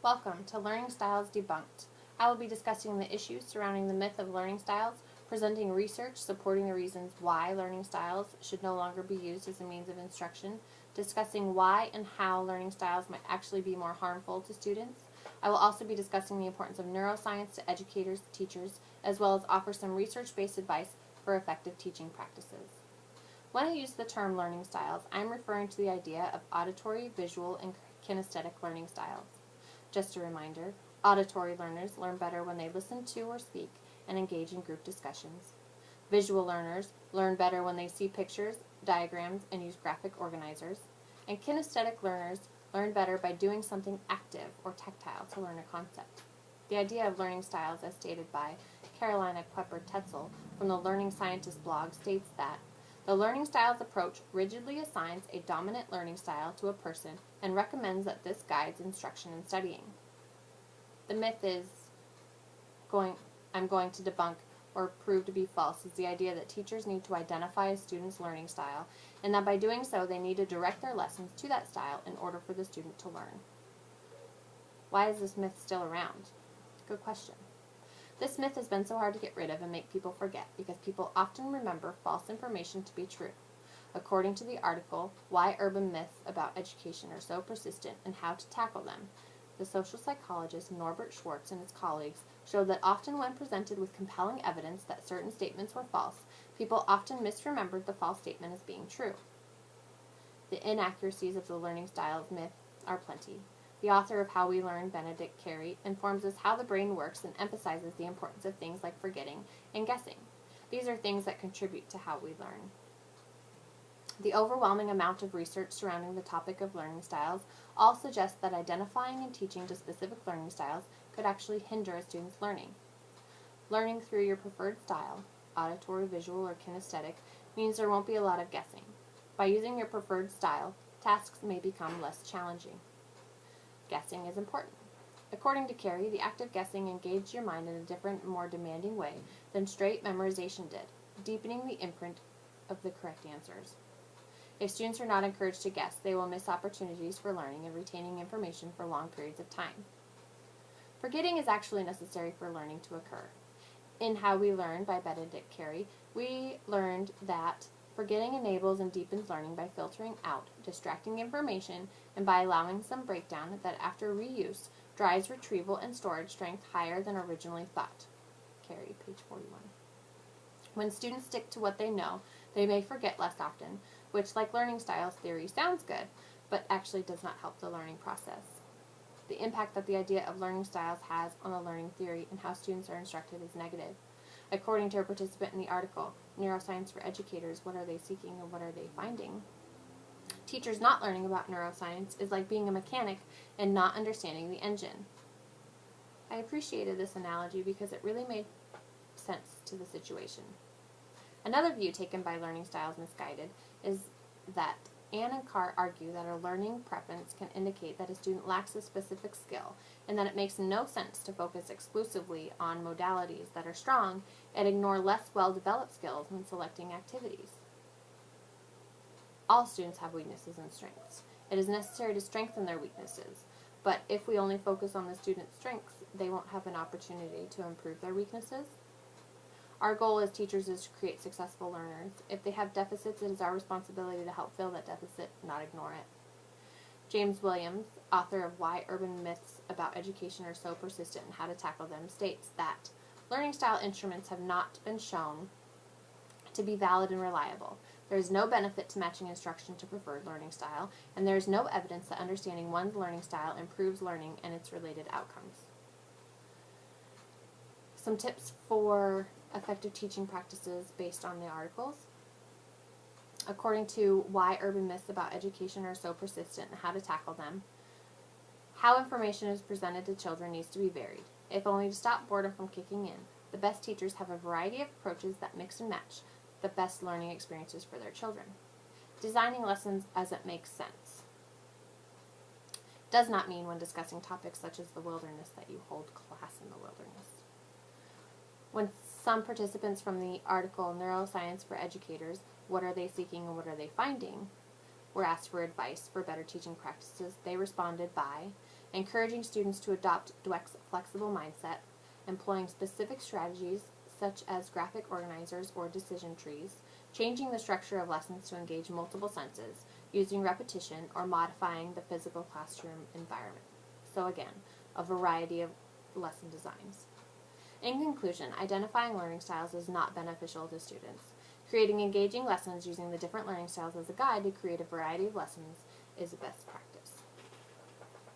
Welcome to Learning Styles Debunked. I will be discussing the issues surrounding the myth of learning styles, presenting research supporting the reasons why learning styles should no longer be used as a means of instruction, discussing why and how learning styles might actually be more harmful to students. I will also be discussing the importance of neuroscience to educators and teachers, as well as offer some research-based advice for effective teaching practices. When I use the term learning styles, I am referring to the idea of auditory, visual, and kinesthetic learning styles. Just a reminder, auditory learners learn better when they listen to or speak and engage in group discussions. Visual learners learn better when they see pictures, diagrams, and use graphic organizers. And kinesthetic learners learn better by doing something active or tactile to learn a concept. The idea of learning styles, as stated by Carolina Klepper-Tetzel from the Learning Scientist blog, states that the learning styles approach rigidly assigns a dominant learning style to a person and recommends that this guides instruction and studying. The myth I'm going to debunk or prove to be false is the idea that teachers need to identify a student's learning style and that by doing so they need to direct their lessons to that style in order for the student to learn. Why is this myth still around? Good question. This myth has been so hard to get rid of and make people forget because people often remember false information to be true. According to the article, Why Urban Myths About Education Are So Persistent and How to Tackle Them, the social psychologist Norbert Schwartz and his colleagues showed that often when presented with compelling evidence that certain statements were false, people often misremembered the false statement as being true. The inaccuracies of the learning styles myth are plenty. The author of How We Learn, Benedict Carey, informs us how the brain works and emphasizes the importance of things like forgetting and guessing. These are things that contribute to how we learn. The overwhelming amount of research surrounding the topic of learning styles all suggests that identifying and teaching to specific learning styles could actually hinder a student's learning. Learning through your preferred style, auditory, visual, or kinesthetic, means there won't be a lot of guessing. By using your preferred style, tasks may become less challenging. Guessing is important. According to Carey, the act of guessing engaged your mind in a different, more demanding way than straight memorization did, deepening the imprint of the correct answers. If students are not encouraged to guess, they will miss opportunities for learning and retaining information for long periods of time. Forgetting is actually necessary for learning to occur. In How We Learn by Benedict Carey, we learned that forgetting enables and deepens learning by filtering out distracting information and by allowing some breakdown that after reuse drives retrieval and storage strength higher than originally thought. Carey, page 41. When students stick to what they know, they may forget less often, which, like learning styles theory, sounds good, but actually does not help the learning process. The impact that the idea of learning styles has on the learning theory and how students are instructed is negative. According to a participant in the article, Neuroscience for Educators, What Are They Seeking and What Are They Finding? Teachers not learning about neuroscience is like being a mechanic and not understanding the engine. I appreciated this analogy because it really made sense to the situation. Another view taken by Learning Styles Misguided is that Anne and Carr argue that a learning preference can indicate that a student lacks a specific skill and that it makes no sense to focus exclusively on modalities that are strong and ignore less well-developed skills when selecting activities. All students have weaknesses and strengths. It is necessary to strengthen their weaknesses, but if we only focus on the student's strengths, they won't have an opportunity to improve their weaknesses. Our goal as teachers is to create successful learners. If they have deficits, it is our responsibility to help fill that deficit, not ignore it. James Williams, author of Why Urban Myths About Education Are So Persistent and How to Tackle Them, states that learning style instruments have not been shown to be valid and reliable. There is no benefit to matching instruction to preferred learning style, and there is no evidence that understanding one's learning style improves learning and its related outcomes. Some tips for effective teaching practices based on the articles. According to Why Urban Myths About Education Are So Persistent and How to Tackle Them, how information is presented to children needs to be varied, if only to stop boredom from kicking in. The best teachers have a variety of approaches that mix and match the best learning experiences for their children. Designing lessons as it makes sense does not mean when discussing topics such as the wilderness that you hold class in the wilderness. When some participants from the article Neuroscience for Educators, What Are They Seeking and What Are They Finding? were asked for advice for better teaching practices, they responded by encouraging students to adopt Dweck's flexible mindset, employing specific strategies such as graphic organizers or decision trees, changing the structure of lessons to engage multiple senses, using repetition, or modifying the physical classroom environment. So again, a variety of lesson designs. In conclusion, identifying learning styles is not beneficial to students. Creating engaging lessons using the different learning styles as a guide to create a variety of lessons is a best practice.